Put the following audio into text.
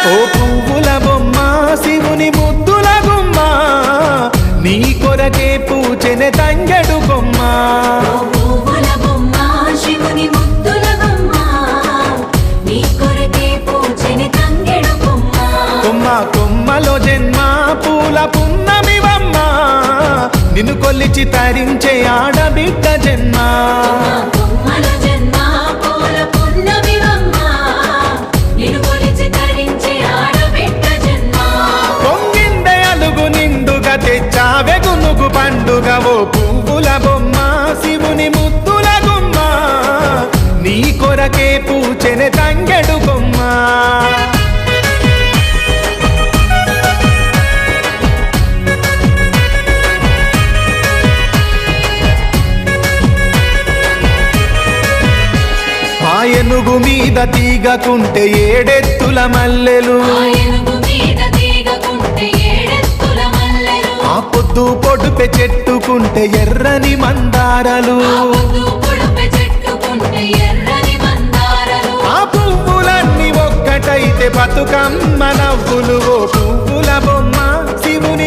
ఓ పువ్వుల బొమ్మ శివుని ముద్దుల గుమ్మ నీ కొరకే పూచెనే తంగెడు కొమ్మ కొమ్మ కొమ్మలో జన్మ పూల పున్నమివమ్మ నిన్ను కొల్లిచి తరించే ఆడబిడ్డ జన్మ పొంగిందే అలుగు నిండుగా తెచ్చావె గునుగు పండుగ ఓ పువ్వుల బొమ్మ శివుని ముద్దుల గుమ్మ నీ కొరకే పూచెనే తంగెడు కొమ్మ ఏనుగు మీద తీగకుంటే ఏడెత్తుల మల్లెలు ఆ పొద్దు పొడుపె చెట్టుకుంటే ఎర్రని మందారలు ఆ పువ్వులన్నీ ఒక్కటైతే బతుకమ్మ నవ్వులు ఓ పువ్వుల బొమ్మ శివుని